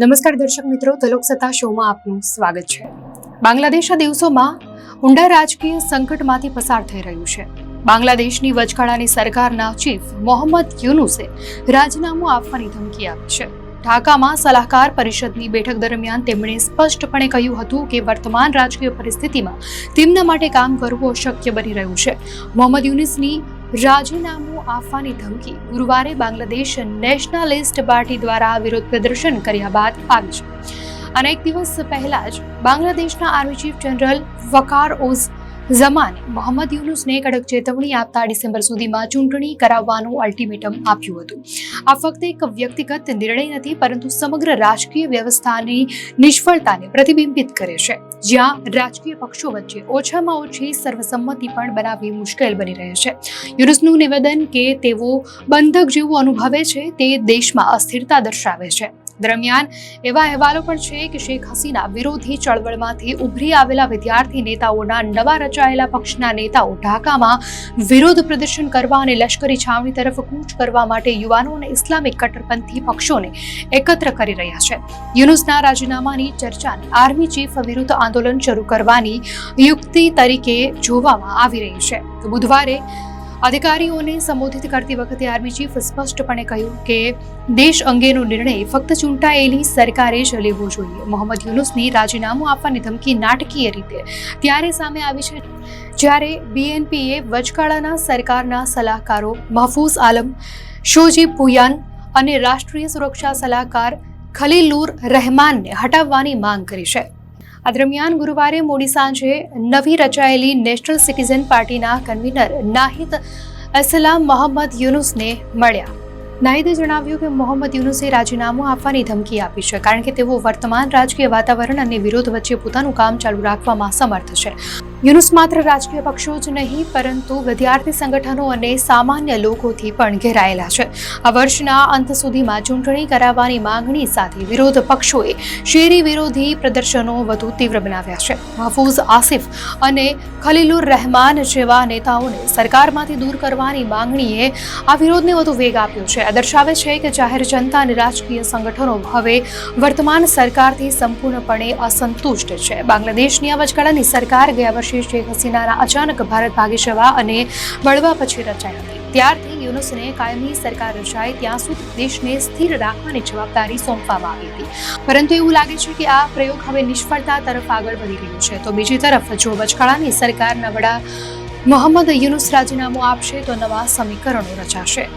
નમસ્કાર દર્શક મિત્રો, તલોક સત્તા શોમાં આપનું સ્વાગત છે. બાંગ્લાદેશ આ દિવસોમાં ઊંડા રાજકીય સંકટમાંથી પસાર થઈ રહ્યું છે. બાંગ્લાદેશની વચગાળાની સરકારના ચીફ મોહમ્મદ યુનુસે રાજીનામું આપવાની ધમકી આપી છે. ઢાકામાં સલાહકાર પરિષદની બેઠક દરમિયાન તેમણે સ્પષ્ટપણે કહ્યું હતું કે વર્તમાન રાજકીય પરિસ્થિતિમાં તેમના માટે કામ કરવું અશક્ય બની રહ્યું છે. મોહમ્મદ યુનુસની રાજીનામું આપવાની ધમકી ગુરુવારે બાંગ્લાદેશ નેશનલિસ્ટ પાર્ટી દ્વારા વિરોધ પ્રદર્શન કર્યા બાદ આવી છે. અને એક દિવસ પહેલા જ બાંગ્લાદેશના army chief general વકાર uz ઝમાને Mohammad યુનુસને કડક ચેતવણી આપતા ડિસેમ્બર સુધીમાં ચૂંટણી કરાવવાનું અલ્ટિમેટમ આપ્યું હતું. આ ફક્ત એક વ્યક્તિગત નિર્ણય નથી, પરંતુ સમગ્ર રાજકીય વ્યવસ્થાની નિષ્ફળતાને પ્રતિબિંબિત કરે છે, જ્યાં રાજકીય પક્ષો વચ્ચે ઓછામાં ઓછી સર્વસંમતિ પણ બનાવવી મુશ્કેલ બની રહે છે. યુનુસનું નિવેદન કે તેઓ બંધક જેવું અનુભવે છે તે દેશમાં અસ્થિરતા દર્શાવે છે. દરમિયાન એવા અહેવાલો પણ છે કે શેખ હસીના વિરોધી ચળવળમાંથી ઉભરી આવેલા વિદ્યાર્થી નેતાઓના નવા રચાયેલા પક્ષના નેતાઓ ઢાકામાં વિરોધ પ્રદર્શન કરવા અને લશ્કરી છાવણી તરફ કૂચ કરવા માટે યુવાનો અને ઇસ્લામિક કટ્ટરપંથી પક્ષોને એકત્ર કરી રહ્યા છે. યુનુસના રાજીનામાની ચર્ચાને આર્મી ચીફ વિરુદ્ધ આંદોલન શરૂ કરવાની યુક્તિ તરીકે જોવામાં આવી રહી છે. બુધવારે અધિકારીઓને સંબોધિત કરતી વખતે આર્મી ચીફ સ્પષ્ટપણે કહ્યું કે દેશ અંગેનો નિર્ણય ફક્ત ચૂંટાયેલી સરકારે જ લેવો જોઈએ. મોહમ્મદ યુનુસની રાજીનામું આપવાની ધમકી નાટકીય રીતે ત્યારે સામે આવી છે જ્યારે બીએનપીએ વચગાળાના સરકારના સલાહકારો મહફૂઝ આલમ, શોજીબ ભુયાન અને રાષ્ટ્રીય સુરક્ષા સલાહકાર ખલીલુર રહેમાનને હટાવવાની માંગ કરી છે. આ દરમિયાન ગુરુવારે મોડી સાંજે નવી રચાયેલી નેશનલ સિટીઝન પાર્ટીના કન્વીનર નાહિદ અસલામ મોહમ્મદ યુનુસને મળ્યા. નાહિદે જણાવ્યું કે મોહમ્મદ યુનુસે રાજીનામું આપવાની ધમકી આપી છે કારણ કે તેઓ વર્તમાન રાજકીય વાતાવરણ અને વિરોધ વચ્ચે પોતાનું કામ ચાલુ રાખવામાં સમર્થ છે. યુનુસ માત્ર રાજકીય પક્ષો જ નહીં, પરંતુ વિદ્યાર્થી સંગઠનો અને સામાન્ય લોકોથી પણ ઘેરાયેલા છે. આ વર્ષના અંત સુધીમાં ચૂંટણી કરાવવાની માંગણી સાથે વિરોધ પક્ષોએ શેરી વિરોધી પ્રદર્શનો વધુ તીવ્ર બનાવ્યા છે. મહફૂઝ આસિફ અને ખલીલુર રહેમાન જેવા નેતાઓને સરકારમાંથી દૂર કરવાની માંગણીએ આ વિરોધને વધુ વેગ આપ્યો છે. આ દર્શાવે છે કે જાહેર જનતા અને રાજકીય સંગઠનો હવે વર્તમાન સરકારથી સંપૂર્ણપણે અસંતુષ્ટ છે. બાંગ્લાદેશની આ વચગાળાની સરકાર ગયા વર્ષે શેખ હસીનાના અચાનક ભારત ભાગી જવા અને બળવા પછી રચાઈ હતી. ત્યારથી યુનુસને કાયમી સરકાર રચાય ત્યાં સુધી દેશને સ્થિર રાખવાની જવાબદારી સોંપવામાં આવી હતી. પરંતુ એવું લાગે છે કે આ પ્રયોગ હવે નિષ્ફળતા તરફ આગળ વધી રહ્યો છે. તો બીજી તરફ જો વચગાળાની સરકારના વડા મોહમ્મદ યુનુસ રાજીનામું આપશે તો નવા સમીકરણો રચાશે.